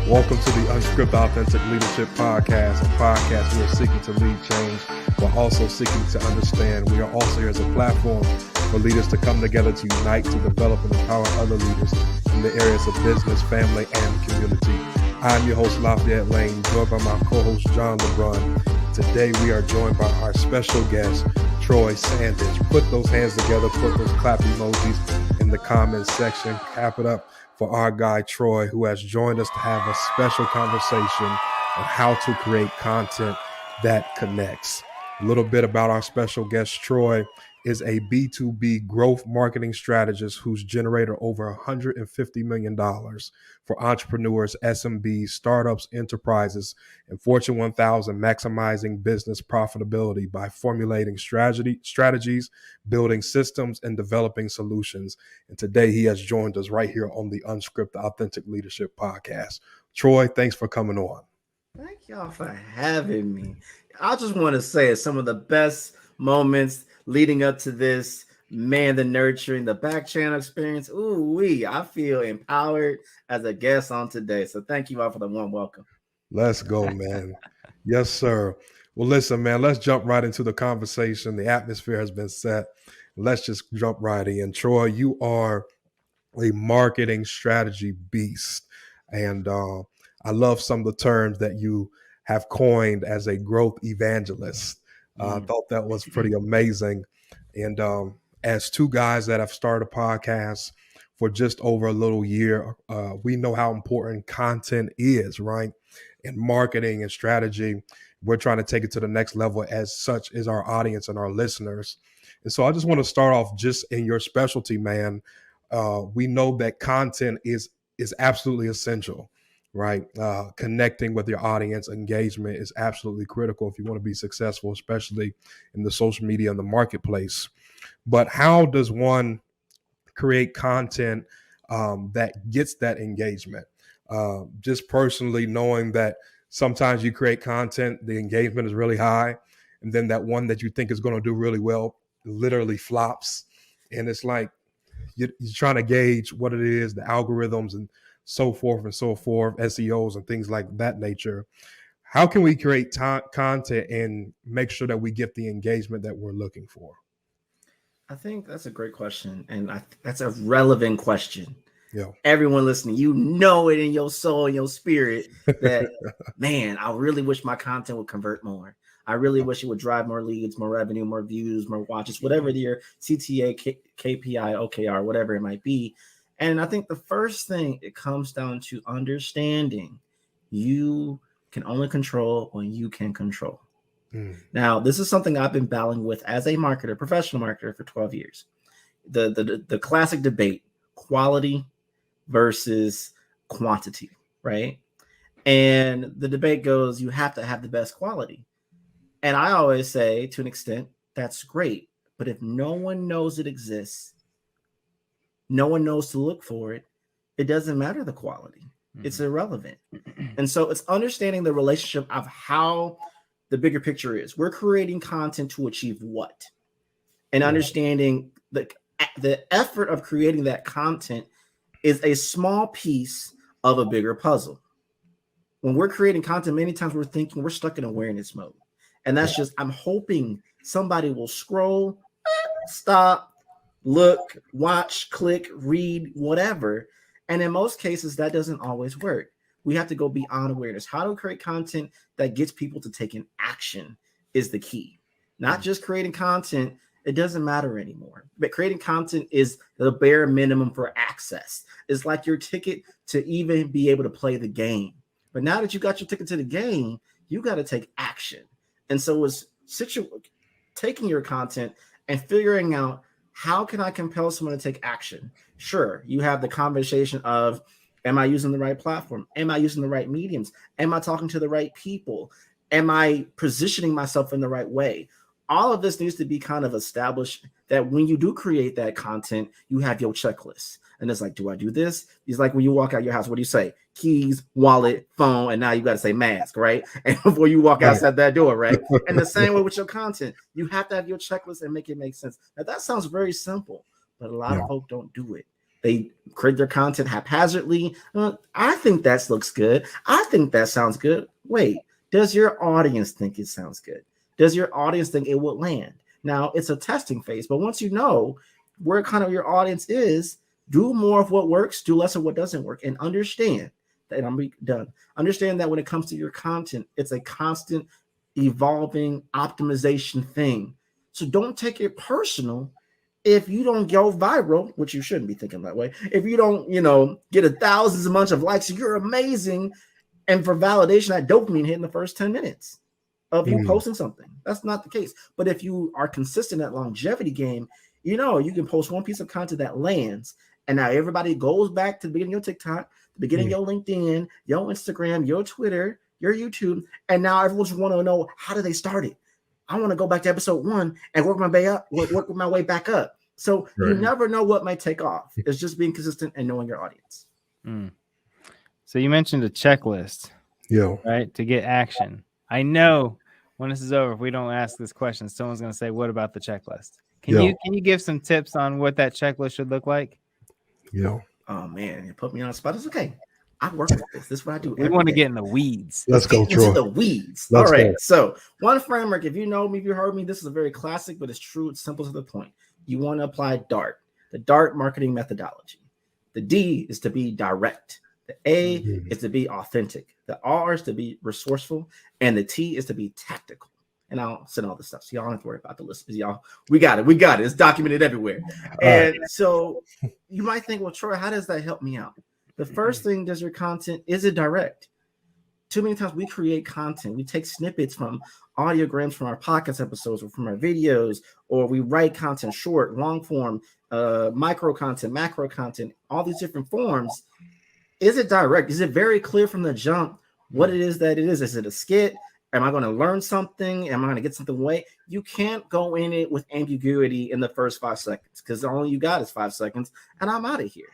Welcome to the Unscripted Authentic Leadership Podcast, a podcast we are seeking to lead change while also seeking to understand. We are also here as a platform for leaders to come together to unite, to develop and empower other leaders in the areas of business, family, and community. I'm your host, Lafayette Lane, joined by my co-host, John LeBron. Today, we are joined by our special guest, Troy Sandidge. Put those hands together, put those clap emojis in the comments section, clap it up for our guy, Troy, who has joined us to have a special conversation on how to create content that connects. A little bit about our special guest, Troy is a B2B growth marketing strategist who's generated over $150 million for entrepreneurs, SMBs, startups, enterprises, and Fortune 1000, maximizing business profitability by formulating strategies, building systems, and developing solutions. And today he has joined us right here on the Unscripted Authentic Leadership Podcast. Troy, thanks for coming on. Thank y'all for having me. I just want to say some of the best moments leading up to this, man, the nurturing, the back channel experience. I feel empowered as a guest on today. So thank you all for the warm welcome. Let's go, man. Yes, sir. Well, listen, man, let's jump right into the conversation. The atmosphere has been set. Let's just jump right in. Troy, you are a marketing strategy beast. And I love some of the terms that you have coined as a growth evangelist. I thought that was pretty amazing. And as two guys that have started a podcast for just over a little year, we know how important content is, right? And marketing and strategy. We're trying to take it to the next level, as such is our audience and our listeners. And so I just want to start off just in your specialty, man. We know that content is absolutely essential. Right. Connecting with your audience, engagement is absolutely critical if you want to be successful, especially in the social media and the marketplace. But how does one create content that gets that engagement? Just personally knowing that sometimes you create content, the engagement is really high, and then that one that you think is going to do really well literally flops. And it's like you're trying to gauge what it is, the algorithms and so forth, SEOs and things like that nature. How can we create content and make sure that we get the engagement that we're looking for? I think that's a great question. And that's a relevant question. Yeah. Everyone listening, you know it in your soul and your spirit that, man, I really wish my content would convert more. I really wish it would drive more leads, more revenue, more views, more watches, whatever your CTA, KPI, OKR, whatever it might be. And I think the first thing, it comes down to understanding you can only control when you can control. Now, this is something I've been battling with as a marketer, professional marketer for 12 years. The classic debate, quality versus quantity, right? And the debate goes, you have to have the best quality. And I always say, to an extent, that's great. But if no one knows it exists, no one knows to look for it, it doesn't matter the quality. It's irrelevant. And so it's understanding the relationship of how the bigger picture is. We're creating content to achieve what? And understanding the effort of creating that content is a small piece of a bigger puzzle. When we're creating content, many times we're thinking we're stuck in awareness mode. And that's just, I'm hoping somebody will scroll, stop, look, watch, click, read, whatever. And in most cases, that doesn't always work. We have to go beyond awareness. How to create content that gets people to take an action is the key. Not just creating content. It doesn't matter anymore. But creating content is the bare minimum for access. It's like your ticket to even be able to play the game. But now that you got your ticket to the game, you got to take action. And so it's taking your content and figuring out, how can I compel someone to take action? Sure, you have the conversation of, am I using the right platform? Am I using the right mediums? Am I talking to the right people? Am I positioning myself in the right way? All of this needs to be kind of established, that when you do create that content, you have your checklist. And it's like, do I do this? It's like when you walk out your house, what do you say? Keys, wallet, phone, and now you got to say mask, right? And before you walk outside that door, right? And the same way with your content, you have to have your checklist and make it make sense. Now that sounds very simple, but a lot of folk don't do it. They create their content haphazardly. I think that looks good. I think that sounds good. Wait, does your audience think it sounds good? Does your audience think it will land? Now, it's a testing phase, but once you know where kind of your audience is, do more of what works, do less of what doesn't work, and understand that I'm done. Understand that when it comes to your content, it's a constant evolving optimization thing. So don't take it personal if you don't go viral, which you shouldn't be thinking that way. If you don't, get thousands of bunch of likes, you're amazing. And for validation, that dopamine hit in the first 10 minutes of you posting something. That's not the case. But if you are consistent at longevity game, you can post one piece of content that lands, and now everybody goes back to the beginning of your TikTok, the beginning of your LinkedIn, your Instagram, your Twitter, your YouTube, and now everyone's want to know, how do they start it? I want to go back to episode 1 and work my way back up. So you never know what might take off. It's just being consistent and knowing your audience. So you mentioned a checklist, right, to get action. I know when this is over, if we don't ask this question, someone's going to say, "What about the checklist?" Can you give some tips on what that checklist should look like? Yeah. Oh man, you put me on the spot. It's okay. I work with this. This is what I do. We want to get in the weeds. Let's go, Troy. Into the weeds. All right. So one framework, if you know me, if you heard me, this is a very classic, but it's true. It's simple to the point. You want to apply DART, the DART marketing methodology. The D is to be direct. The A is to be authentic. The R is to be resourceful. And the T is to be tactical. And I'll send all this stuff. So y'all don't have to worry about the list. Y'all, we got it. It's documented everywhere. And so you might think, well, Troy, how does that help me out? The first thing, does your content, is it direct? Too many times we create content. We take snippets from audiograms from our podcast episodes or from our videos, or we write content, short, long form, micro content, macro content, all these different forms. Is it direct? Is it very clear from the jump what it is that it is? Is it a skit? Am I going to learn something? Am I going to get something away? You can't go in it with ambiguity in the first 5 seconds, because all you got is 5 seconds and I'm out of here.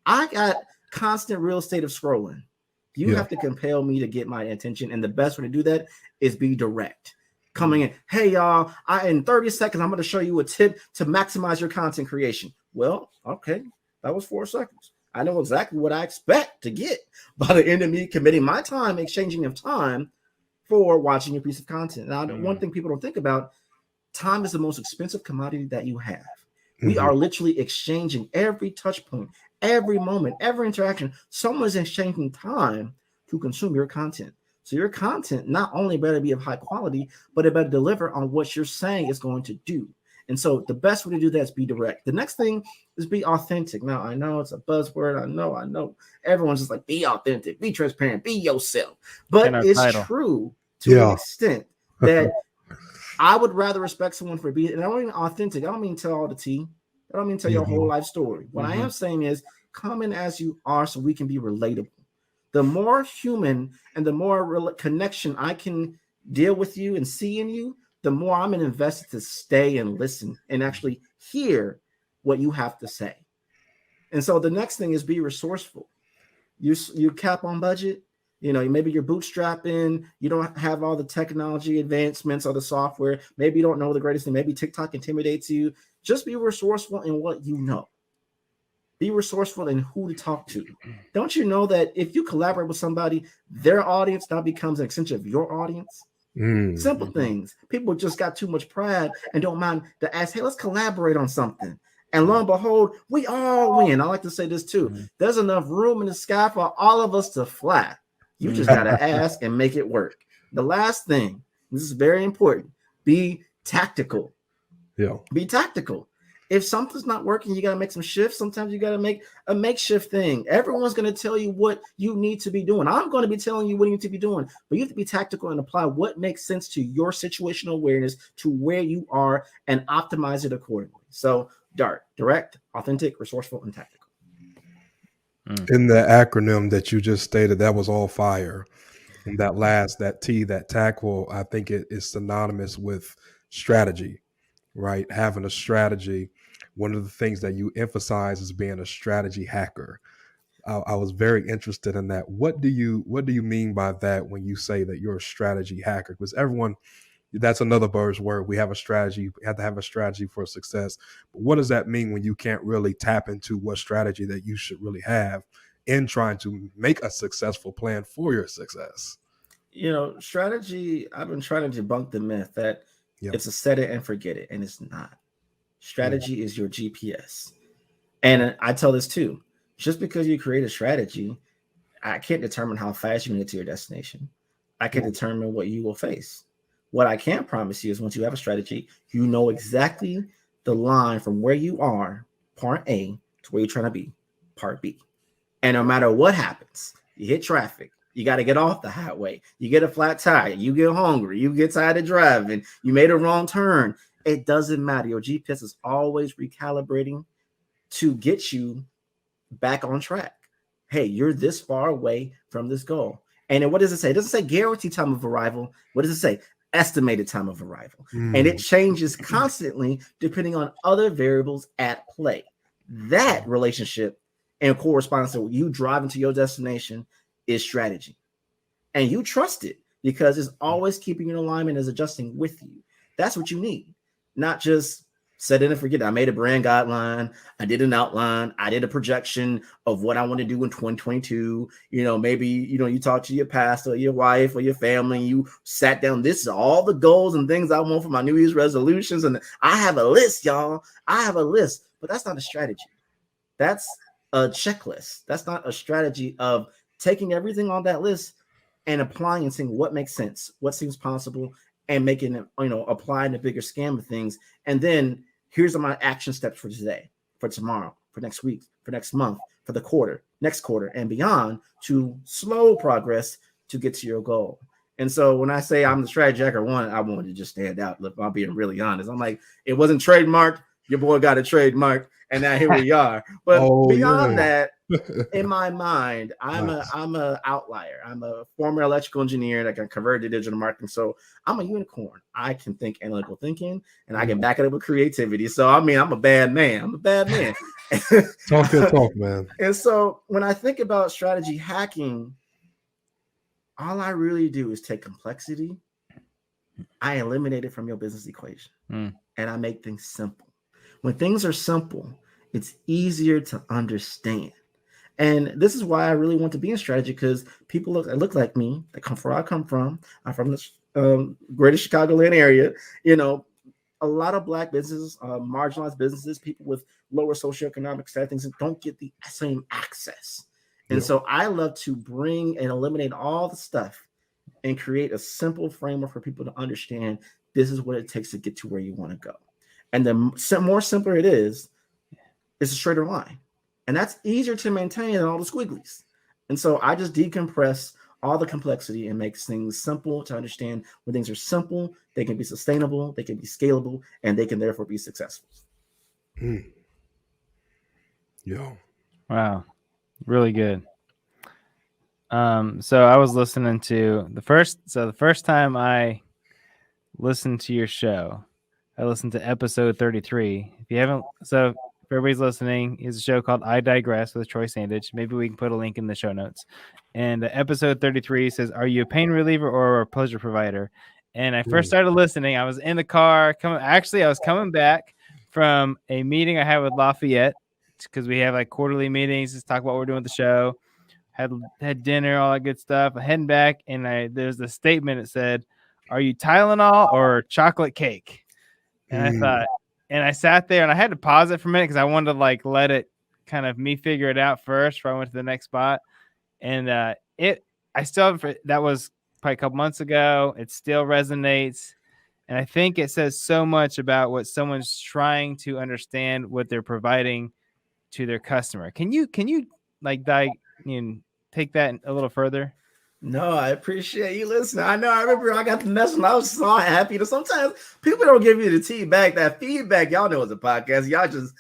I got constant real estate of scrolling. You have to compel me to get my attention. And the best way to do that is be direct. Coming in, hey, y'all, in 30 seconds, I'm going to show you a tip to maximize your content creation. Well, okay, that was 4 seconds. I know exactly what I expect to get by the end of me committing my time, exchanging of time for watching a piece of content. Now, one thing people don't think about, time is the most expensive commodity that you have. We are literally exchanging every touch point, every moment, every interaction. Someone's exchanging time to consume your content. So your content not only better be of high quality, but it better deliver on what you're saying is going to do. And so the best way to do that is be direct. The next thing is be authentic. Now, I know it's a buzzword. I know. Everyone's just like, be authentic, be transparent, be yourself. But it's true to an extent that I would rather respect someone for being, and I don't mean authentic. I don't mean tell all the tea. I don't mean tell your whole life story. What I am saying is come in as you are so we can be relatable. The more human and the more connection I can deal with you and see in you, the more I'm invested to stay and listen and actually hear what you have to say. And so the next thing is be resourceful. You cap on budget. Maybe you're bootstrapping. You don't have all the technology advancements or the software. Maybe you don't know the greatest thing. Maybe TikTok intimidates you. Just be resourceful in what you know. Be resourceful in who to talk to. Don't you know that if you collaborate with somebody, their audience now becomes an extension of your audience? Simple things. People just got too much pride and don't mind to ask, hey, let's collaborate on something. And lo and behold, we all win. I like to say this too. There's enough room in the sky for all of us to fly. You just got to ask and make it work. The last thing, this is very important, be tactical. Be tactical. If something's not working, you got to make some shifts. Sometimes you got to make a makeshift thing. Everyone's going to tell you what you need to be doing. I'm going to be telling you what you need to be doing, but you have to be tactical and apply what makes sense to your situational awareness, to where you are, and optimize it accordingly. So DART, direct, authentic, resourceful, and tactical. In the acronym that you just stated, that was all fire. And that T, that tactful, I think it is synonymous with strategy, right? Having a strategy. One of the things that you emphasize is being a strategy hacker. I was very interested in that. What do you mean by that when you say that you're a strategy hacker? Because everyone That's another buzzword. We have a strategy. We have to have a strategy for success. But what does that mean when you can't really tap into what strategy that you should really have in trying to make a successful plan for your success? Strategy, I've been trying to debunk the myth that it's a set it and forget it, and it's not. Strategy is your GPS. And I tell this too, just because you create a strategy, I can't determine how fast you can get to your destination. I can determine what you will face. What I can promise you is once you have a strategy, you know exactly the line from where you are, part A, to where you're trying to be, part B. And no matter what happens, you hit traffic, you got to get off the highway, you get a flat tire, you get hungry, you get tired of driving, you made a wrong turn. It doesn't matter. Your GPS is always recalibrating to get you back on track. Hey, you're this far away from this goal. And then what does it say? It doesn't say guaranteed time of arrival. What does it say? Estimated time of arrival. And it changes constantly depending on other variables at play. That relationship and correspondence to you driving to your destination is strategy. And you trust it because it's always keeping you in alignment, is adjusting with you. That's what you need. Not just set it and forget it. I made a brand guideline. I did an outline. I did a projection of what I want to do in 2022. Maybe, you talk to your pastor, your wife, or your family. And you sat down. This is all the goals and things I want for my New Year's resolutions. And I have a list, y'all. I have a list, but that's not a strategy. That's a checklist. That's not a strategy of taking everything on that list and applying and seeing what makes sense, what seems possible, and making it, applying the bigger scheme of things. And then here's my action steps for today, for tomorrow, for next week, for next month, for the quarter, next quarter, and beyond, to slow progress to get to your goal. And so when I say I'm the strategy hacker one, I wanted to just stand out. Look, I'm being really honest. I'm like, it wasn't trademarked. Your boy got a trademark, and now here we are. But beyond that, in my mind, I'm a outlier. I'm a former electrical engineer that can convert to digital marketing. So I'm a unicorn. I can think analytical thinking, and I can back it up with creativity. So I'm a bad man. I'm a bad man. Talk your talk, man. And so when I think about strategy hacking, all I really do is take complexity, I eliminate it from your business equation, and I make things simple. When things are simple, it's easier to understand. And this is why I really want to be in strategy, because people look like me. They come from where I come from. I'm from the greater Chicagoland area. A lot of Black businesses, marginalized businesses, people with lower socioeconomic settings don't get the same access. And so I love to bring and eliminate all the stuff and create a simple framework for people to understand this is what it takes to get to where you want to go. And the more simpler it is, it's a straighter line. And that's easier to maintain than all the squigglies. And so I just decompress all the complexity and make things simple to understand. When things are simple, they can be sustainable, they can be scalable, and they can therefore be successful. Wow. Really good. So I was listening to the first time I listened to your show, I listened to episode 33. If you haven't, so if everybody's listening, it's a show called I Digress with Troy Sandidge. Maybe we can put a link in the show notes. And episode 33 says, "Are you a pain reliever or a pleasure provider?" And I first started listening. I was in the car. I was coming back from a meeting I had with Lafayette, because we have like quarterly meetings, just talk about what we're doing with the show. Had dinner, all that good stuff. I'm heading back, and there's a statement that said, "Are you Tylenol or chocolate cake?" And I thought, and I sat there and I had to pause it for a minute because I wanted to let it kind of me figure it out first before I went to the next spot. And that was probably a couple months ago. It still resonates. And I think it says so much about what someone's trying to understand, what they're providing to their customer. Can you take that a little further? No, I appreciate you listening. I remember I got the message and I was so happy. Sometimes people don't give you the tea back, that feedback. Y'all know it's a podcast. Y'all just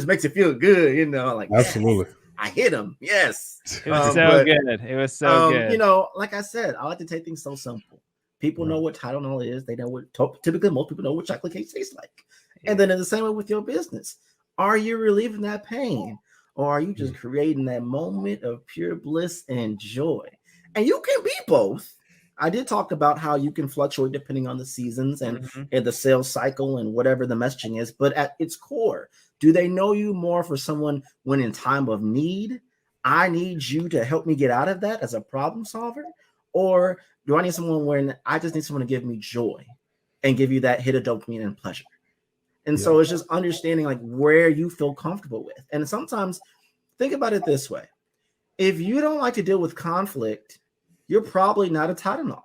makes you feel good, absolutely. Yes, I hit them. Yes. It was so good. It was so good. Like I said, I like to take things so simple. People know what Tylenol is. They know typically most people know what chocolate cake tastes like. And then in the same way with your business, are you relieving that pain, or are you just creating that moment of pure bliss and joy? And you can be both. I did talk about how you can fluctuate depending on the seasons and the sales cycle and whatever the messaging is. But at its core, do they know you more for someone when in time of need? I need you to help me get out of that as a problem solver? Or do I need someone when I just need someone to give me joy and give you that hit of dopamine and pleasure? And so it's just understanding like where you feel comfortable with. And sometimes think about it this way. If you don't like to deal with conflict, you're probably not a Tylenol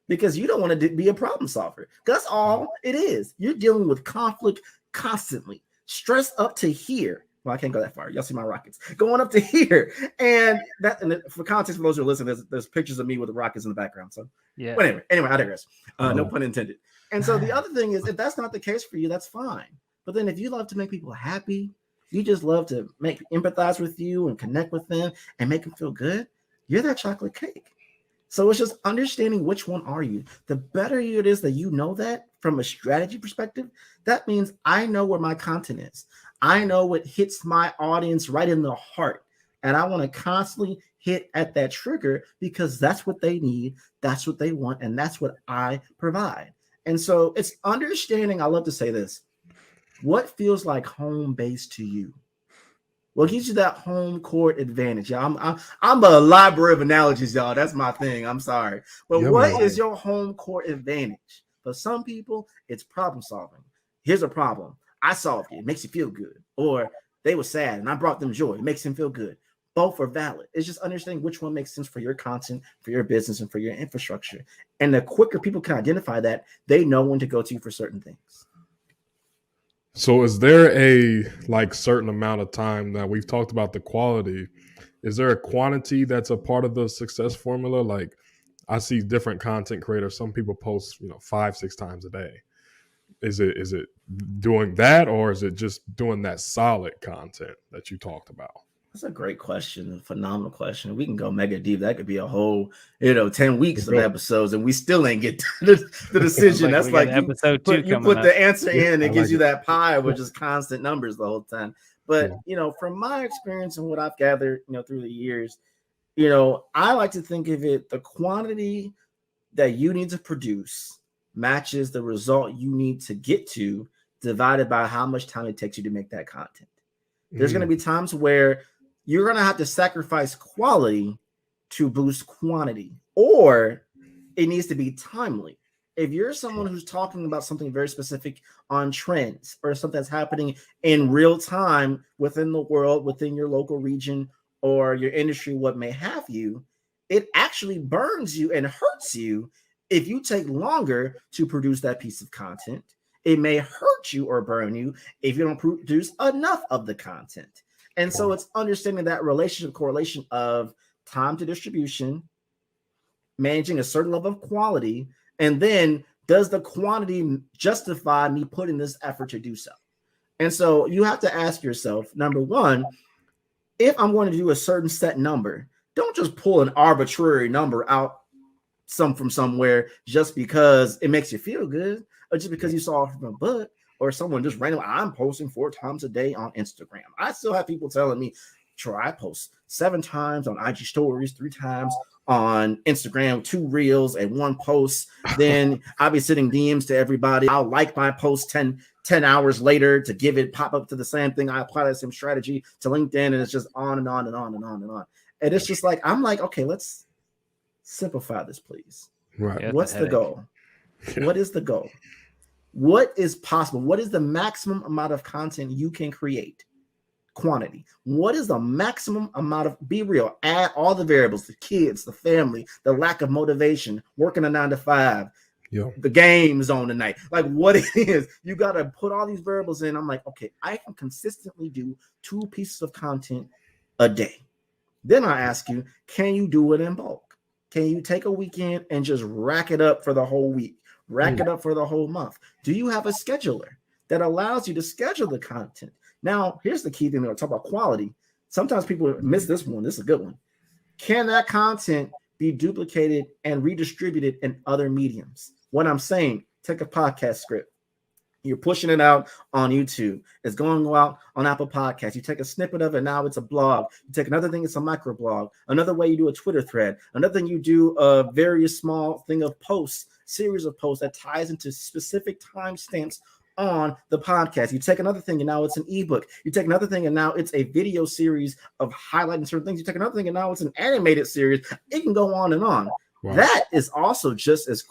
because you don't want to be a problem solver. That's all it is. You're dealing with conflict constantly, stress up to here. Well, I can't go that far. Y'all see my rockets going up to here. And for context, for those who are listening, there's pictures of me with the rockets in the background. So yeah. But anyway, I digress. No pun intended. And so the other thing is, if that's not the case for you, that's fine. But then if you love to make people happy, you just love to empathize with you and connect with them and make them feel good, you're that chocolate cake. So it's just understanding which one are you. The better it is that you know that from a strategy perspective, that means I know where my content is. I know what hits my audience right in the heart. And I want to constantly hit at that trigger because that's what they need, that's what they want, and that's what I provide. And so it's understanding, I love to say this, what feels like home base to you? What gives you that home court advantage? I'm a library of analogies, y'all. That's my thing. I'm sorry. But what is your home court advantage? For some people, it's problem solving. Here's a problem. I solved it. It makes you feel good. Or they were sad and I brought them joy. It makes them feel good. Both are valid. It's just understanding which one makes sense for your content, for your business, and for your infrastructure. And the quicker people can identify that, they know when to go to you for certain things. So is there a certain amount of time that we've talked about the quality? Is there a quantity that's a part of the success formula? Like I see different content creators. Some people post, 5-6 times a day. Is it doing that, or is it just doing that solid content that you talked about? That's a great question, a phenomenal question. We can go mega deep. That could be a whole, 10 weeks of episodes, and we still ain't get to the decision. That's like episode 2. You put the answer in, and it gives you that pie with just constant numbers the whole time. But from my experience and what I've gathered, through the years, I like to think of it, the quantity that you need to produce matches the result you need to get to divided by how much time it takes you to make that content. There's going to be times where you're going to have to sacrifice quality to boost quantity, or it needs to be timely. If you're someone who's talking about something very specific on trends or something that's happening in real time within the world, within your local region or your industry, what may have you, it actually burns you and hurts you if you take longer to produce that piece of content. It may hurt you or burn you if you don't produce enough of the content. And so it's understanding that relationship correlation of time to distribution, managing a certain level of quality, and then does the quantity justify me putting this effort to do so? And so you have to ask yourself, number one, if I'm going to do a certain set number, don't just pull an arbitrary number out from somewhere just because it makes you feel good, or just because you saw it from a book, or someone just randomly, I'm posting 4 times a day on Instagram. I still have people telling me, Troy, I post 7 times on IG stories, 3 times on Instagram, 2 reels and 1 post. Then I'll be sending DMs to everybody. I'll like my post 10 hours later to give it pop up to the same thing. I apply that same strategy to LinkedIn, and it's just on and on and on and on and on. And it's just like, I'm like, okay, let's simplify this, please. Right. What's the goal? What is the goal? What is possible? What is the maximum amount of content you can create? Quantity. What is the maximum amount of, be real, add all the variables, the kids, the family, the lack of motivation, working a 9 to 5, the games on the night, like what it is. You got to put all these variables in. I'm like, okay, I can consistently do 2 pieces of content a day. Then I ask you, can you do it in bulk? Can you take a weekend and just rack it up for the whole week? Rack it up for the whole month? Do you have a scheduler that allows you to schedule the content? Now, here's the key thing. We'll talk about quality. Sometimes people miss this one. This is a good one. Can that content be duplicated and redistributed in other mediums? What I'm saying, take a podcast script, You're pushing it out on YouTube. It's going to go out on Apple Podcasts. You take a snippet of it. Now it's a blog. You take another thing. It's a microblog. Another way you do a Twitter thread. Another thing you do a very small thing of posts, series of posts that ties into specific timestamps on the podcast. You take another thing and now it's an ebook. You take another thing and now it's a video series of highlighting certain things. You take another thing and now it's an animated series. It can go on and on. Wow. That is also just as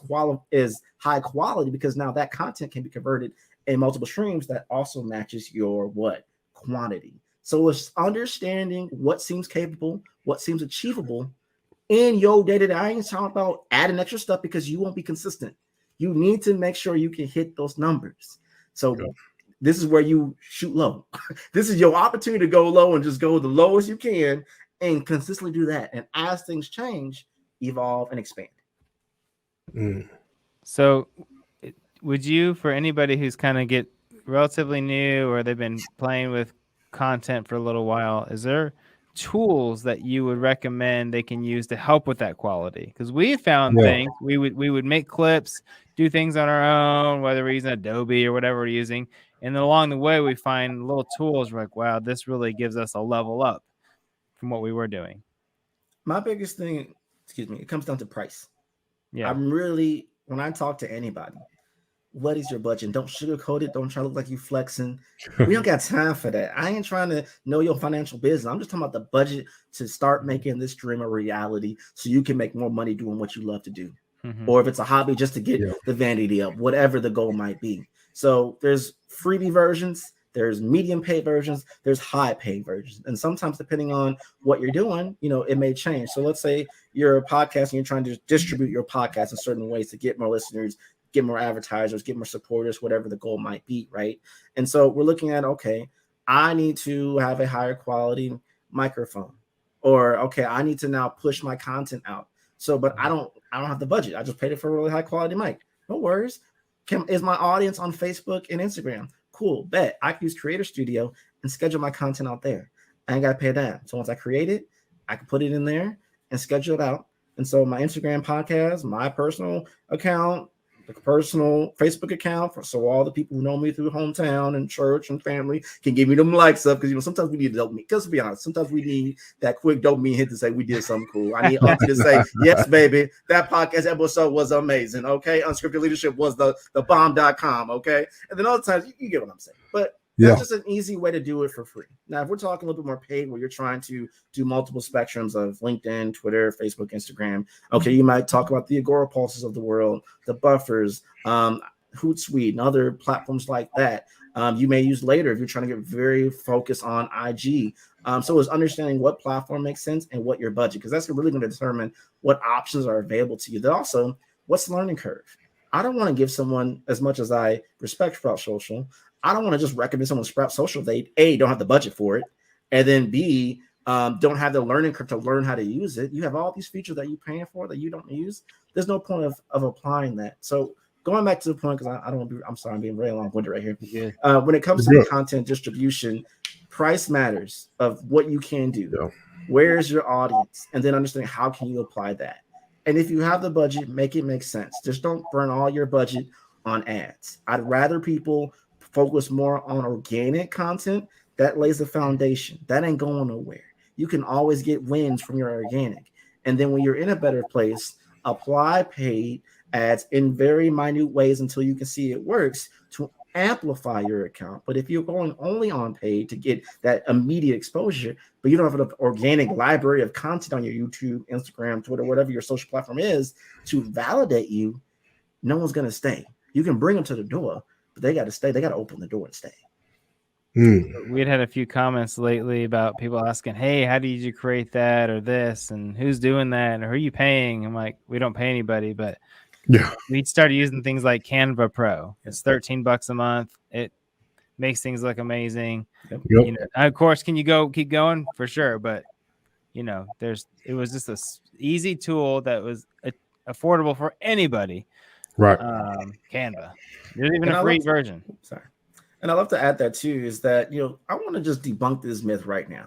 high quality, because now that content can be converted in multiple streams that also matches your what? Quantity. So it's understanding what seems capable, what seems achievable in your day-to-day. I ain't talking about adding extra stuff because you won't be consistent. You need to make sure you can hit those numbers. So this is where you shoot low. This is your opportunity to go low and just go the lowest you can and consistently do that. And as things change, evolve and expand. So would you, for anybody who's kind of get relatively new or they've been playing with content for a little while, is there tools that you would recommend they can use to help with that quality? Because we found things, we would make clips, do things on our own, whether we're using Adobe or whatever we're using, and then along the way we find little tools. We're like, wow, this really gives us a level up from what we were doing. My biggest thing, it comes down to price. Yeah, I'm really, when I talk to anybody, what is your budget? Don't sugarcoat it. Don't try to look like you flexing. We don't got time for that. I ain't trying to know your financial business. I'm just talking about the budget to start making this dream a reality so you can make more money doing what you love to do. Or if it's a hobby, just to get the vanity up, whatever the goal might be. So there's freebie versions, there's medium paid versions, there's high paid versions. And sometimes depending on what you're doing, it may change. So let's say you're a podcast and you're trying to distribute your podcast in certain ways to get more listeners, get more advertisers, get more supporters, whatever the goal might be, right? And so we're looking at, okay, I need to have a higher quality microphone, or okay, I need to now push my content out. So, but I don't have the budget. I just paid it for a really high quality mic. No worries. Is my audience on Facebook and Instagram? Cool, bet. I can use Creator Studio and schedule my content out there. I ain't got to pay that. So once I create it, I can put it in there and schedule it out. And so my Instagram podcast, my personal account, the personal Facebook account, so all the people who know me through hometown and church and family can give me them likes up, because sometimes we need dopamine. Because to be honest, sometimes we need that quick dopamine hit to say we did something cool. I need Auntie to say, yes, baby, that podcast episode was amazing. Okay, Unscripted Leadership was the bomb.com. Okay, and then other times you get what I'm saying, but that's just an easy way to do it for free. Now, if we're talking a little bit more paid, where you're trying to do multiple spectrums of LinkedIn, Twitter, Facebook, Instagram, okay, you might talk about the Agora Pulses of the world, the Buffers, Hootsuite, and other platforms like that. You may use later if you're trying to get very focused on IG. So it's understanding what platform makes sense and what your budget, because that's really going to determine what options are available to you. Then also, what's the learning curve? I don't want to give someone, as much as I respect Sprout Social, I don't want to just recommend someone Sprout Social if they A, don't have the budget for it, and then B, don't have the learning curve to learn how to use it. You have all these features that you're paying for that you don't use. There's no point of applying that. So going back to the point, because I don't want to be, I'm sorry, I'm being very long-winded right here. When it comes to content distribution, price matters of what you can do. Where is your audience? And then understanding how can you apply that. And if you have the budget, make it make sense. Just don't burn all your budget on ads. I'd rather people focus more on organic content that lays the foundation. That ain't going nowhere. You can always get wins from your organic. And then when you're in a better place, apply paid ads in very minute ways until you can see it works to amplify your account. But if you're going only on paid to get that immediate exposure, but you don't have an organic library of content on your YouTube, Instagram, Twitter, whatever your social platform is to validate you, no one's going to stay. You can bring them to the door, but they got to stay. They got to open the door and stay. We'd had a few comments lately about people asking, hey, how did you create that or this, and who's doing that, and who are you paying? I'm like, we don't pay anybody, but we started using things like Canva Pro. It's $13 a month. It makes things look amazing. You know, of course, can you keep going? For sure, but you know, it was just a easy tool that was affordable for anybody. Right. Canva. There's even a free version. Sorry. And I love to add that too, is that, you know, I want to just debunk this myth right now.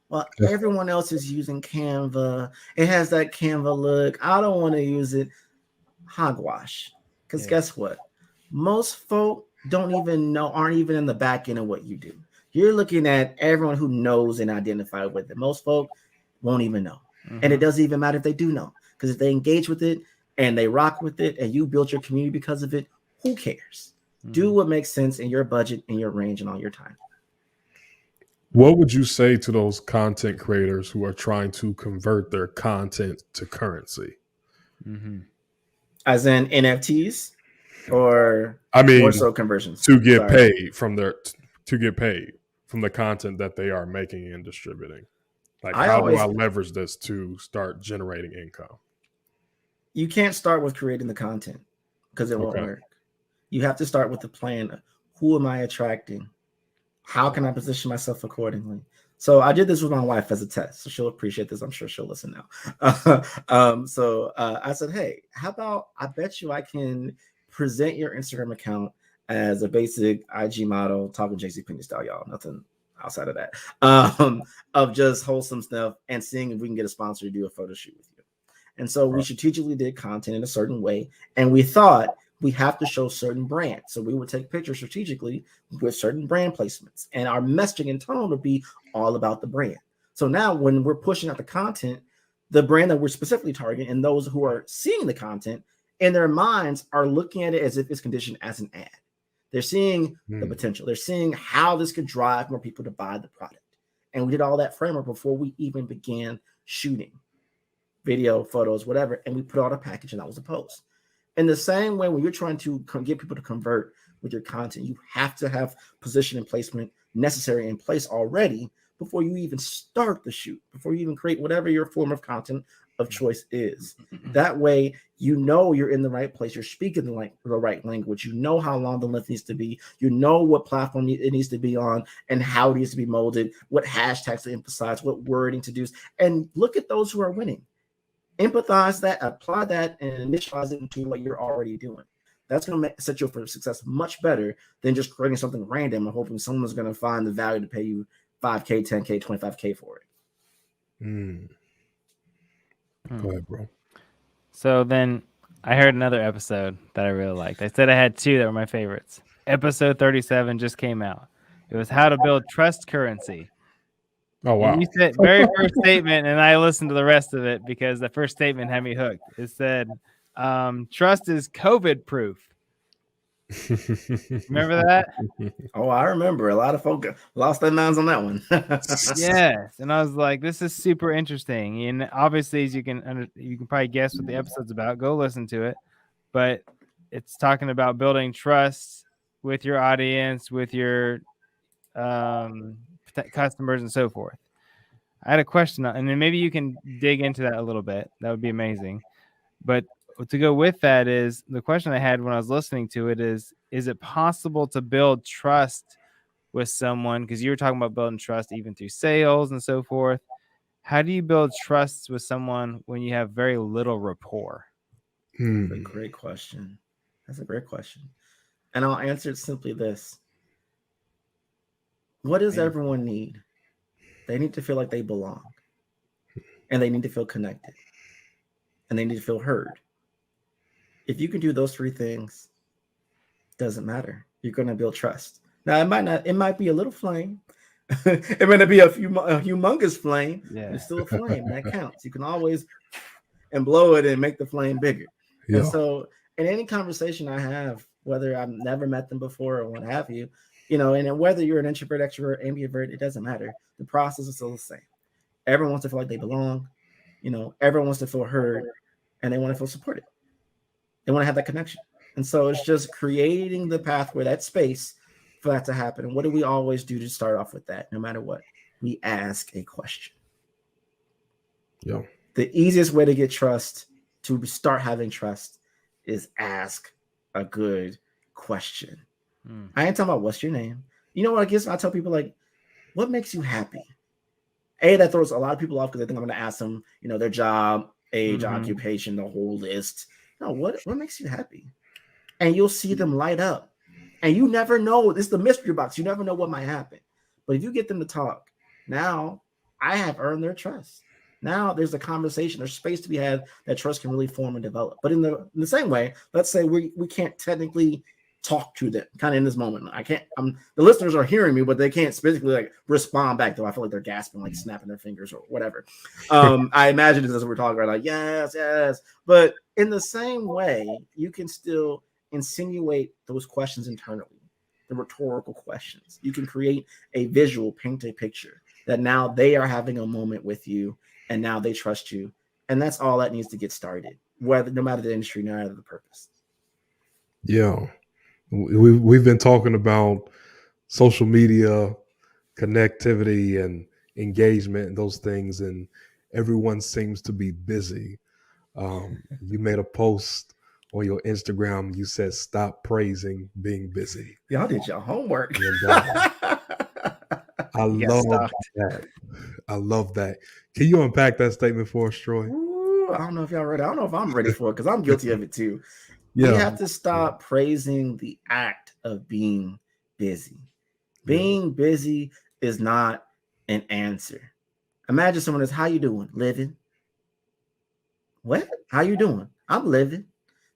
Well, everyone else is using Canva. It has that Canva look. I don't want to use it. Hogwash. Because guess what? Most folk aren't even in the back end of what you do. You're looking at everyone who knows and identify with it. Most folk won't even know. And it doesn't even matter if they do know, because if they engage with it and they rock with it and you build your community because of it, who cares? Do what makes sense in your budget, in your range, and on your time. What would you say to those content creators who are trying to convert their content to currency? As in NFTs, or more so conversions to get paid from the content that they are making and distributing. Like, how do I leverage this to start generating income? You can't start with creating the content because it won't work. You have to start with the plan. Who am I attracting? How can I position myself accordingly? So I did this with my wife as a test, so she'll appreciate this. I'm sure she'll listen now. So I said, hey, how about I bet you I can present your Instagram account as a basic IG model, talking JCPenney style, y'all. Nothing outside of that. Of just wholesome stuff and seeing if we can get a sponsor to do a photo shoot with you. And so we strategically did content in a certain way, and we thought we have to show certain brands. So we would take pictures strategically with certain brand placements, and our messaging and tone would be all about the brand. So now when we're pushing out the content, the brand that we're specifically targeting and those who are seeing the content in their minds are looking at it as if it's conditioned as an ad. They're seeing the potential. They're seeing how this could drive more people to buy the product. And we did all that framework before we even began shooting video, photos, whatever. And we put out a package, and that was the post. In the same way, when you're trying to get people to convert with your content, you have to have position and placement necessary in place already before you even start the shoot, before you even create whatever your form of content of choice is. That way, you know you're in the right place. You're speaking the right language. You know how long the length needs to be. You know what platform it needs to be on and how it needs to be molded, what hashtags to emphasize, what wording to do. And look at those who are winning. Empathize that, apply that, and initialize it into what you're already doing. That's going to set you up for success much better than just creating something random and hoping someone's going to find the value to pay you $5K, $10K, $25K for it. Go ahead, bro. So then I heard another episode that I really liked. I said I had two that were my favorites. Episode 37 just came out. It was how to build trust currency. Oh, wow. And you said very first statement, and I listened to the rest of it because the first statement had me hooked. It said, trust is COVID proof. Remember that? Oh, I remember. A lot of folk lost their minds on that one. Yes. And I was like, this is super interesting. And obviously, as you can probably guess what the episode's about. Go listen to it. But it's talking about building trust with your audience, with your customers and so forth. I had a question, and then maybe you can dig into that a little bit. That would be amazing. But to go with that is the question I had when I was listening to it is it possible to build trust with someone? Because you were talking about building trust even through sales and so forth. How do you build trust with someone when you have very little rapport? That's a great question. And I'll answer it simply this. What does everyone need? They need to feel like they belong. And they need to feel connected. And they need to feel heard. If you can do those three things, doesn't matter. You're going to build trust. Now, it might be a little flame. It might not be a humongous flame. Yeah. It's still a flame. That counts. You can always and blow it and make the flame bigger. Yeah. And so in any conversation I have, whether I've never met them before or what have you, and whether you're an introvert, extrovert, ambivert, it doesn't matter. The process is still the same. Everyone wants to feel like they belong. Everyone wants to feel heard, and they want to feel supported. They want to have that connection. And so it's just creating the pathway, that space for that to happen. And what do we always do to start off with that? No matter what, we ask a question. Yeah. The easiest way to get trust, to start having trust, is ask a good question. I ain't talking about what's your name. You know what I guess I tell people, like, what makes you happy? That throws a lot of people off because they think I'm going to ask them, their job, age, occupation, the whole list. No, what makes you happy? And you'll see them light up. And you never know. It's the mystery box. You never know what might happen. But if you get them to talk, now I have earned their trust. Now there's a conversation, there's space to be had that trust can really form and develop. But in the same way, let's say we can't technically talk to them kind of in this moment. The listeners are hearing me, but they can't specifically like respond back, though. I feel like they're gasping, like snapping their fingers or whatever. I imagine this as we're talking about, like, yes, yes. But in the same way, you can still insinuate those questions internally, the rhetorical questions. You can create a visual, paint a picture that now they are having a moment with you and now they trust you. And that's all that needs to get started, no matter the industry, no matter the purpose. Yeah. We've been talking about social media, connectivity, and engagement, and those things, and everyone seems to be busy. You made a post on your Instagram. You said, "Stop praising being busy." Y'all did your homework. I love that. I love that. Can you unpack that statement for us, Troy? Ooh, I don't know if y'all ready. I don't know if I'm ready for it because I'm guilty of it too. Yeah. We have to stop praising the act of being busy. Being busy is not an answer. Imagine someone is, how you doing? Living. What? How you doing? I'm living.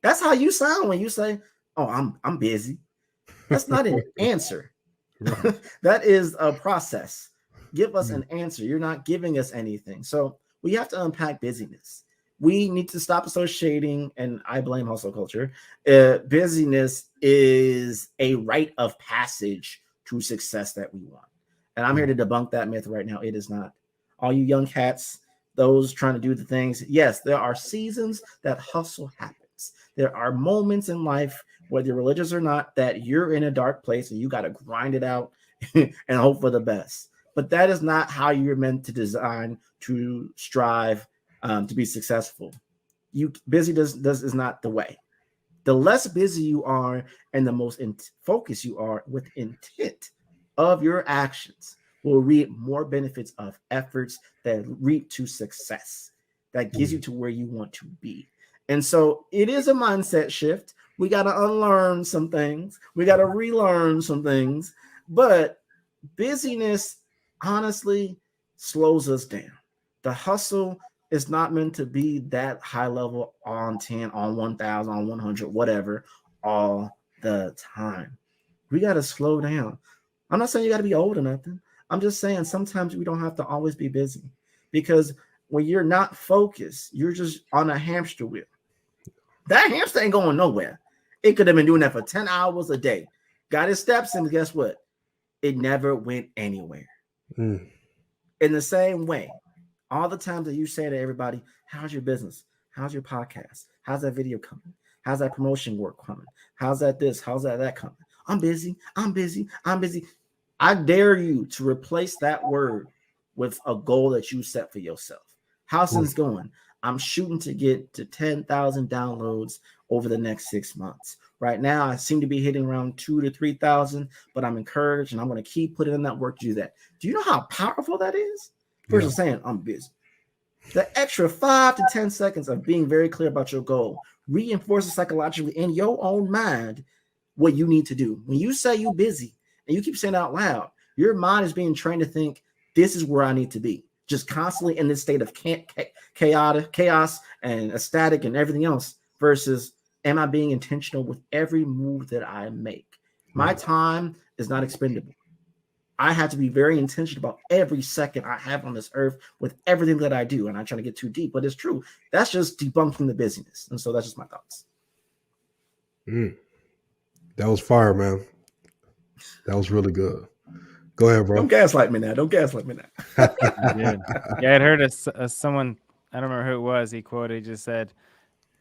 That's how you sound when you say, oh, I'm busy. That's not an answer. That is a process. Give us an answer. You're not giving us anything. So we have to unpack busyness. We need to stop associating, and I blame hustle culture. Busyness is a rite of passage to success that we want. And I'm here to debunk that myth right now. It is not. All you young cats, those trying to do the things, yes, there are seasons that hustle happens. There are moments in life, whether you're religious or not, that you're in a dark place and you got to grind it out and hope for the best. But that is not how you're meant to design to strive to be successful. Busy is not the way. The less busy you are and the most focused you are with intent of your actions will reap more benefits of efforts that reap to success. That gives you to where you want to be. And so it is a mindset shift. We got to unlearn some things. We got to relearn some things. But busyness, honestly, slows us down. The hustle is not meant to be that high level on 10, on 1,000, on 100, whatever, all the time. We got to slow down. I'm not saying you got to be old or nothing. I'm just saying sometimes we don't have to always be busy, because when you're not focused, you're just on a hamster wheel. That hamster ain't going nowhere. It could have been doing that for 10 hours a day. Got his steps in, guess what? It never went anywhere. In the same way, all the times that you say to everybody, how's your business? How's your podcast? How's that video coming? How's that promotion work coming? How's that this? How's that coming? I'm busy. I'm busy. I'm busy. I dare you to replace that word with a goal that you set for yourself. How's things going? I'm shooting to get to 10,000 downloads over the next 6 months. Right now, I seem to be hitting around 2,000 to 3,000, but I'm encouraged and I'm going to keep putting in that work to do that. Do you know how powerful that is? Versus saying, I'm busy. The extra 5 to 10 seconds of being very clear about your goal reinforces psychologically in your own mind what you need to do. When you say you're busy and you keep saying it out loud, your mind is being trained to think, this is where I need to be. Just constantly in this state of chaos and ecstatic and everything else, versus, am I being intentional with every move that I make? My time is not expendable. I have to be very intentional about every second I have on this earth with everything that I do. And I'm trying to get too deep, but it's true. That's just debunking the busyness. And so that's just my thoughts. That was fire, man. That was really good. Go ahead, bro. Don't gaslight me now. Don't gaslight me now. Yeah, I had heard someone, I don't remember who it was, he quoted, just said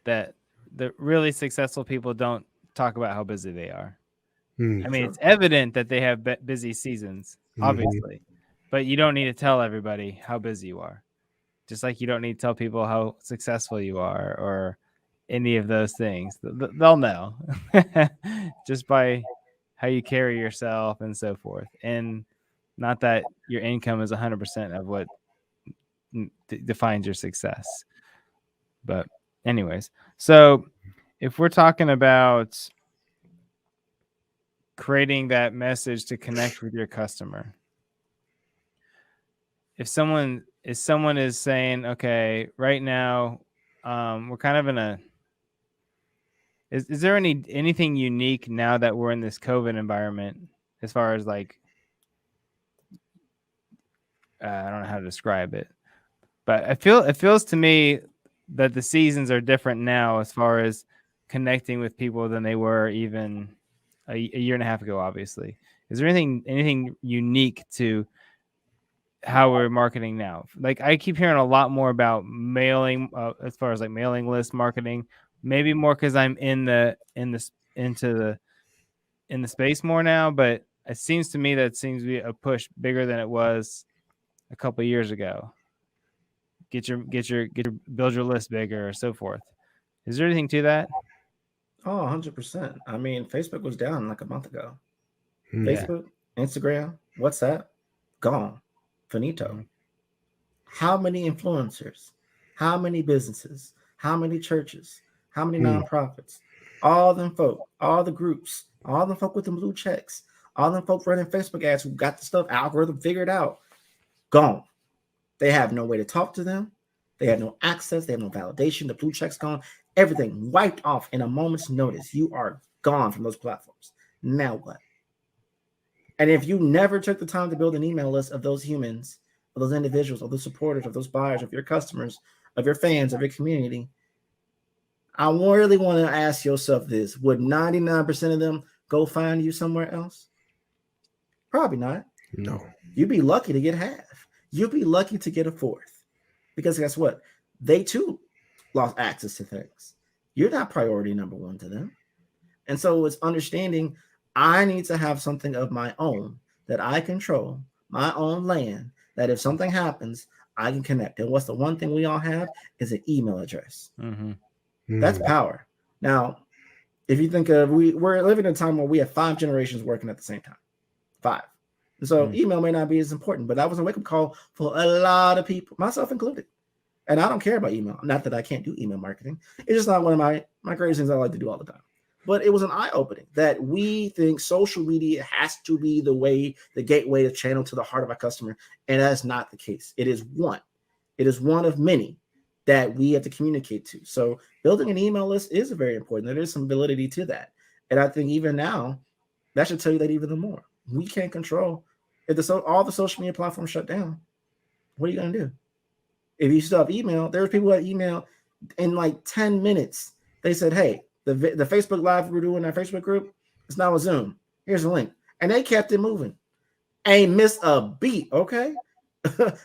that the really successful people don't talk about how busy they are. I mean, it's evident that they have busy seasons, obviously, but you don't need to tell everybody how busy you are. Just like you don't need to tell people how successful you are or any of those things. They'll know just by how you carry yourself and so forth. And not that your income is 100% of what defines your success. But anyways, so if we're talking about creating that message to connect with your customer, if someone is saying, okay, right now we're kind of in a Is there anything unique now that we're in this COVID environment as far as like, I don't know how to describe it, but it feels to me that the seasons are different now as far as connecting with people than they were even a year and a half ago, obviously. Is there anything unique to how we're marketing now? Like, I keep hearing a lot more about mailing, as far as like mailing list marketing, maybe more because I'm in the space more now, but it seems to me that seems to be a push bigger than it was a couple of years ago. Get your build your list bigger or so forth. Is there anything to that? Oh, 100%. I mean, Facebook was down like a month ago. Yeah. Facebook, Instagram, WhatsApp, gone. Finito. Mm-hmm. How many influencers? How many businesses? How many churches? How many nonprofits? All them folk, all the groups, all them folk with the blue checks, all them folk running Facebook ads who got the stuff algorithm figured out, gone. They have no way to talk to them. They have no access. They have no validation. The blue check's gone. Everything wiped off in a moment's notice. You are gone from those platforms. Now what? And if you never took the time to build an email list of those humans, of those individuals, of those supporters, of those buyers, of your customers, of your fans, of your community, I really want to ask yourself this. Would 99% of them go find you somewhere else? Probably not. No. You'd be lucky to get half. You'd be lucky to get a fourth. Because guess what? They too lost access to things. You're not priority number one to them. And so it's understanding I need to have something of my own that I control, my own land, that if something happens, I can connect. And what's the one thing we all have is an email address. That's power. Now, if you think of, we're living in a time where we have 5 generations working at the same time. 5. And so email may not be as important, but that was a wake-up call for a lot of people, myself included. And I don't care about email. Not that I can't do email marketing. It's just not one of my greatest things I like to do all the time. But it was an eye-opening that we think social media has to be the gateway, the channel to the heart of our customer. And that's not the case. It is one. It is one of many that we have to communicate to. So building an email list is very important. There is some validity to that. And I think even now, that should tell you that even more. We can't control. If all the social media platforms shut down, what are you going to do? If you still have email, there's people that email in like 10 minutes. They said, hey, the Facebook Live we're doing in our Facebook group, it's now a Zoom. Here's a link. And they kept it moving. Ain't missed a beat, okay?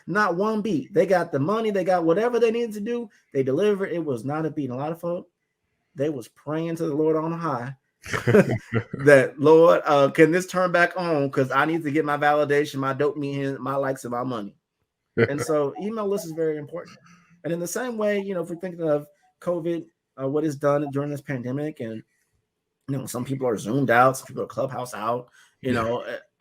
Not one beat. They got the money. They got whatever they needed to do. They delivered. It was not a beat. And a lot of folk, they was praying to the Lord on high that, Lord, can this turn back on? Because I need to get my validation, my dopamine, my likes, and my money. And so email list is very important. And in the same way, if we're thinking of COVID, what is done during this pandemic, and some people are Zoomed out, some people are Clubhouse out.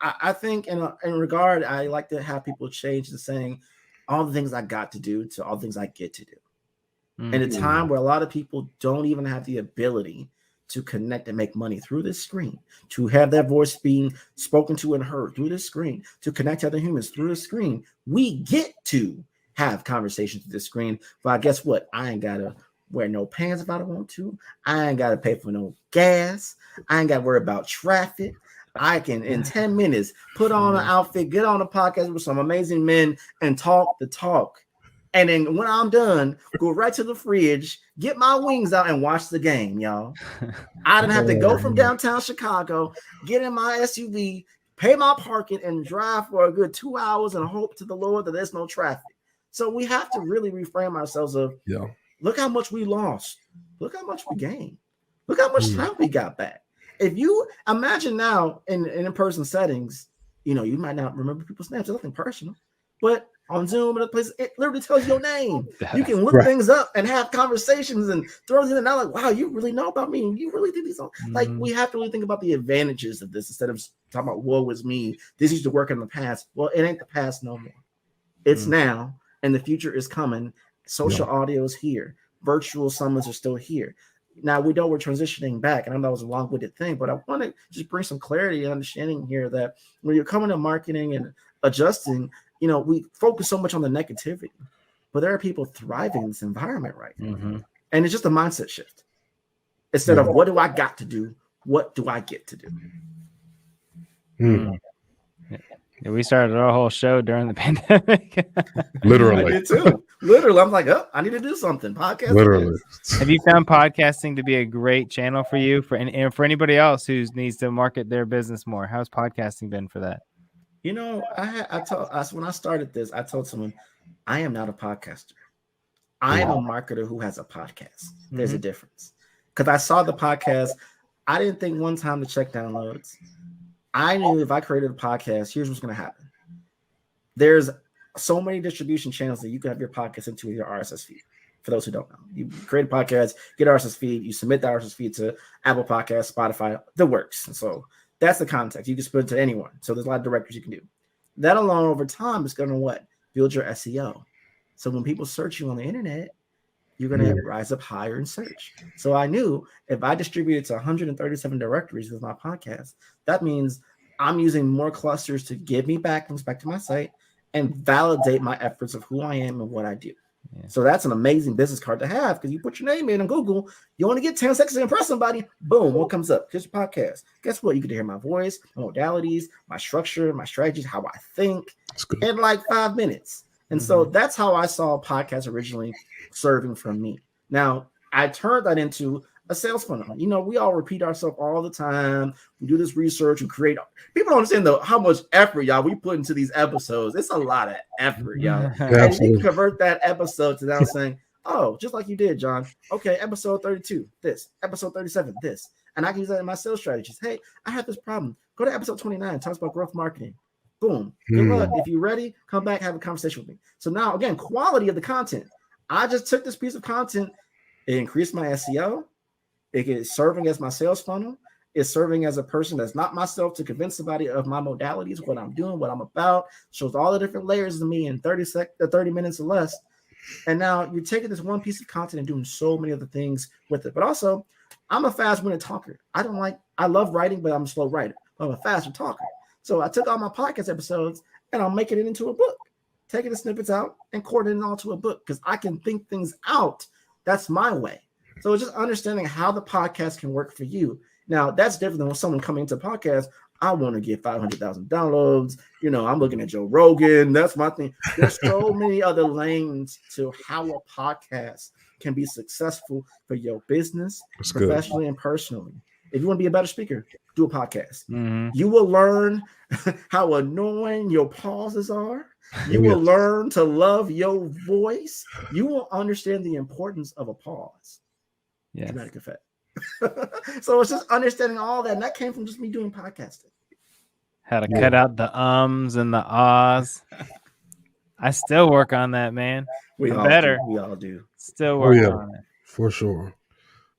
I think in regard, I like to have people change the saying, all the things I got to do to all the things I get to do. In a time where a lot of people don't even have the ability to connect and make money through this screen, to have their voice being spoken to and heard through this screen, to connect to other humans through the screen, we get to have conversations through this screen. But guess what? I ain't got to wear no pants if I don't want to. I ain't got to pay for no gas. I ain't got to worry about traffic. I can, in 10 minutes, put on an outfit, get on a podcast with some amazing men and talk the talk. And then when I'm done, go right to the fridge, get my wings out and watch the game, y'all. I didn't have to go from downtown Chicago, get in my SUV, pay my parking, and drive for a good 2 hours and hope to the Lord that there's no traffic. So we have to really reframe ourselves of, look how much we lost. Look how much we gained. Look how much time we got back. If you imagine now in person settings, you might not remember people's names. It's nothing personal, but on Zoom and other places, it literally tells your name. You can look things up and have conversations and throw it in and out like, wow, you really know about me. You really did these. Like, we have to really think about the advantages of this instead of talking about woe is me. This used to work in the past. Well, it ain't the past no more. It's now, and the future is coming. Social audio is here. Virtual summons are still here. Now, we know we're transitioning back, and I know it was a long-winded thing, but I want to just bring some clarity and understanding here that when you're coming to marketing and adjusting, we focus so much on the negativity, but there are people thriving in this environment right now. And it's just a mindset shift. instead of what do I got to do? What do I get to do? Yeah, we started our whole show during the pandemic. Literally. I did too. Literally, I'm like, oh, I need to do something. Podcast. Literally. Have you found podcasting to be a great channel for you and for anybody else who needs to market their business more? How's podcasting been for that? You know, I told us when I started this, I told someone, I am not a podcaster. I am a marketer who has a podcast. There's a difference. Because I saw the podcast, I didn't think one time to check downloads. I knew if I created a podcast, here's what's going to happen. There's so many distribution channels that you can have your podcast into with your RSS feed. For those who don't know, you create a podcast, get RSS feed, you submit the RSS feed to Apple Podcasts, Spotify, the works. And so that's the context. You can split it to anyone. So there's a lot of directories you can do. That alone over time is going to what? Build your SEO. So when people search you on the internet, you're going to rise up higher in search. So I knew if I distributed to 137 directories with my podcast, that means I'm using more clusters to give me backlinks back to my site and validate my efforts of who I am and what I do. Yeah. So that's an amazing business card to have because you put your name in on Google, you want to get 10 seconds to impress somebody, boom, what comes up? Here's your podcast. Guess what? You get to hear my voice, my modalities, my structure, my strategies, how I think in like 5 minutes. And so that's how I saw podcasts originally serving from me. Now, I turned that into a sales funnel. You know, we all repeat ourselves all the time. We do this research and create. People don't understand how much effort, y'all, we put into these episodes. It's a lot of effort, y'all. And you can convert that episode to now saying, oh, just like you did, John. Okay, episode 32, this. Episode 37, this. And I can use that in my sales strategies. Hey, I have this problem. Go to episode 29. Talks about growth marketing. Boom. Good luck. If you're ready, come back, have a conversation with me. So now, again, quality of the content. I just took this piece of content. It increased my SEO. It is serving as my sales funnel. It's serving as a person that's not myself to convince somebody of my modalities, what I'm doing, what I'm about. Shows all the different layers of me in 30 minutes or less. And now you're taking this one piece of content and doing so many other things with it. But also, I'm a fast-winded talker. I love writing, but I'm a slow writer. I'm a faster talker. So I took all my podcast episodes and I'm making it into a book, taking the snippets out and coordinating it all to a book because I can think things out. That's my way. So it's just understanding how the podcast can work for you. Now, that's different than when someone coming into a podcast. I want to get 500,000 downloads. You know, I'm looking at Joe Rogan. That's my thing. There's so many other lanes to how a podcast can be successful for your business, professionally and personally. If you want to be a better speaker, do a podcast. You will learn how annoying your pauses are. You will learn to love your voice. You will understand the importance of a pause. Yeah. Dramatic effect. So it's just understanding all that. And that came from just me doing podcasting. How to cut out the ums and the ahs. I still work on that, man. We all do. Still work on it. For sure.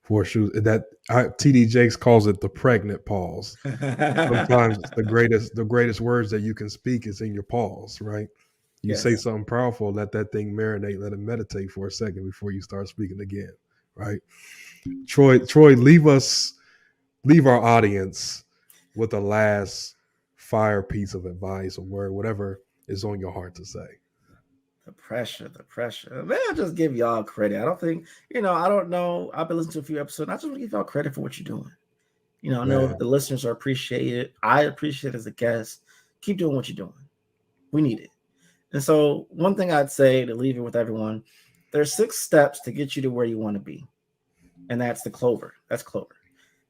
That TD Jakes calls it the pregnant pause. Sometimes the greatest words that you can speak is in your pause, right? You say something powerful, let that thing marinate, let it meditate for a second before you start speaking again, right? Troy, leave our audience with a last fire piece of advice or word, whatever is on your heart to say. The pressure. Man, I'll just give y'all credit. I don't know. I've been listening to a few episodes. I just want to give y'all credit for what you're doing. You know, I know the listeners are appreciated. I appreciate it as a guest. Keep doing what you're doing. We need it. And so one thing I'd say to leave it with everyone, there's 6 steps to get you to where you want to be. And that's the Clover. That's Clover.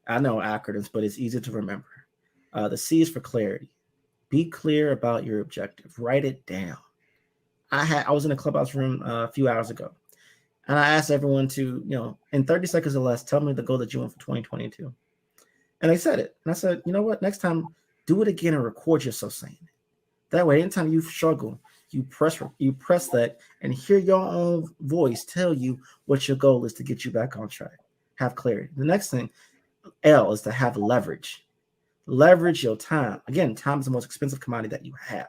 I know acronyms, but it's easy to remember. The C is for clarity. Be clear about your objective. Write it down. I was in a clubhouse room a few hours ago, and I asked everyone to, in 30 seconds or less, tell me the goal that you want for 2022. And they said it. And I said, you know what? Next time, do it again and record yourself saying it. That way, anytime you struggle, you press that and hear your own voice tell you what your goal is to get you back on track. Have clarity. The next thing, L, is to have leverage. Leverage your time. Again, time is the most expensive commodity that you have.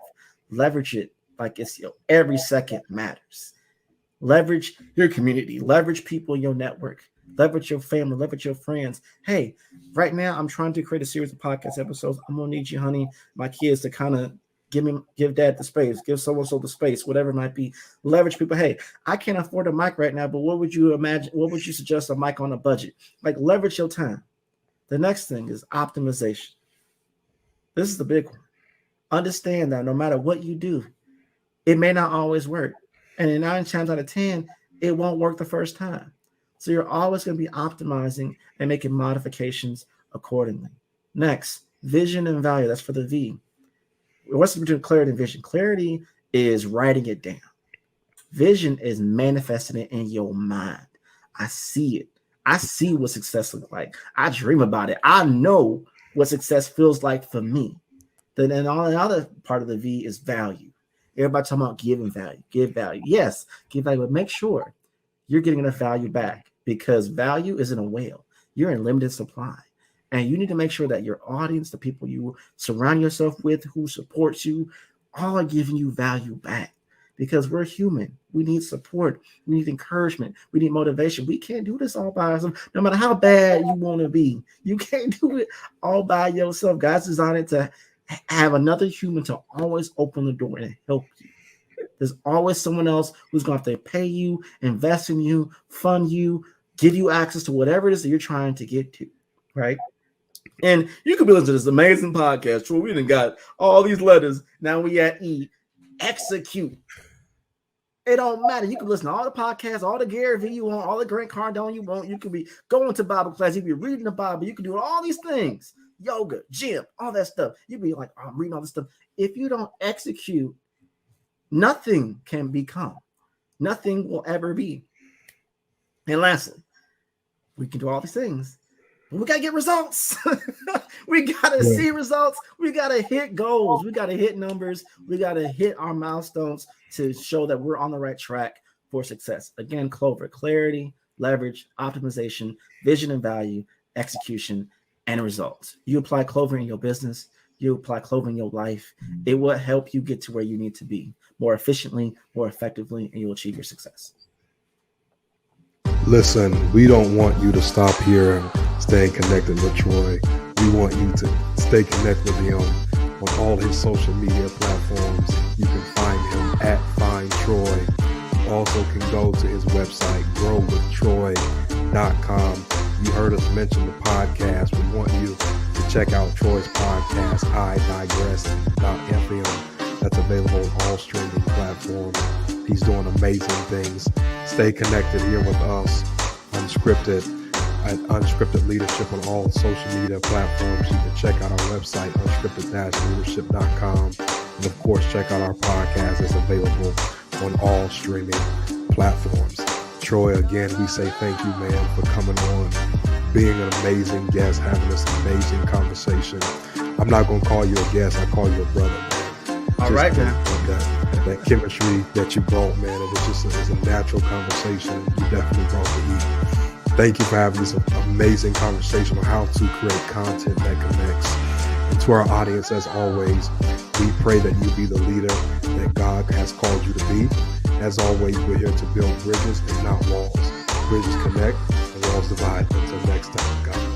Leverage it like it's every second matters. Leverage your community. Leverage people in your network. Leverage your family. Leverage your friends. Hey, right now I'm trying to create a series of podcast episodes. I'm gonna need you, honey, my kids, to kind of Give dad the space, give so-and-so the space, whatever it might be. Leverage people. Hey, I can't afford a mic right now, but what would you imagine? What would you suggest a mic on a budget? Like, leverage your time. The next thing is optimization. This is the big one. Understand that no matter what you do, it may not always work. And in 9 times out of 10, it won't work the first time. So you're always going to be optimizing and making modifications accordingly. Next, vision and value. That's for the V. What's the between clarity and vision? Clarity is writing it down. Vision is manifesting it in your mind. I see it. I see what success looks like. I dream about it. I know what success feels like for me. Then all the other part of the V is value. Everybody talking about giving value. Give value. Yes, give value, but make sure you're getting enough value back, because value isn't a whale. You're in limited supply. And you need to make sure that your audience, the people you surround yourself with, who supports you, all are giving you value back, because we're human. We need support. We need encouragement. We need motivation. We can't do this all by ourselves. No matter how bad you want to be, you can't do it all by yourself. God's designed it to have another human to always open the door and help you. There's always someone else who's going to have to pay you, invest in you, fund you, give you access to whatever it is that you're trying to get to, right? And you could be listening to this amazing podcast. Troy, we done got all these letters. Now we at E. Execute. It don't matter. You can listen to all the podcasts, all the Gary Vee you want, all the Grant Cardone you want. You can be going to Bible class. You can be reading the Bible. You can do all these things. Yoga, gym, all that stuff. You be like, oh, I'm reading all this stuff. If you don't execute, nothing can become. Nothing will ever be. And lastly, we can do all these things, but we got to get results. We got to see results. We got to hit goals. We got to hit numbers. We got to hit our milestones to show that we're on the right track for success. Again, Clover: clarity, leverage, optimization, vision and value, execution, and results. You apply Clover in your business, you apply Clover in your life, it will help you get to where you need to be more efficiently, more effectively, and you'll achieve your success. Listen, we don't want you to stop here and staying connected with Troy. We want you to stay connected with him on all his social media platforms. You can find him at Find Troy. You also can go to his website, growwithtroy.com. You heard us mention the podcast. We want you to check out Troy's podcast, I Digress.fm. That's available on all streaming platforms. He's doing amazing things. Stay connected here with us, Unscripted, at Unscripted Leadership on all social media platforms. You can check out our website, unscripted-leadership.com. And of course, check out our podcast. It's available on all streaming platforms. Troy, again, we say thank you, man, for coming on, being an amazing guest, having this amazing conversation. I'm not going to call you a guest. I call you a brother, man. All right, man. That chemistry that you brought, man, it was just a natural conversation. You definitely brought the heat. Thank you for having this amazing conversation on how to create content that connects. And to our audience, as always, we pray that you be the leader that God has called you to be. As always, we're here to build bridges and not walls. Bridges connect and walls divide. Until next time, God bless.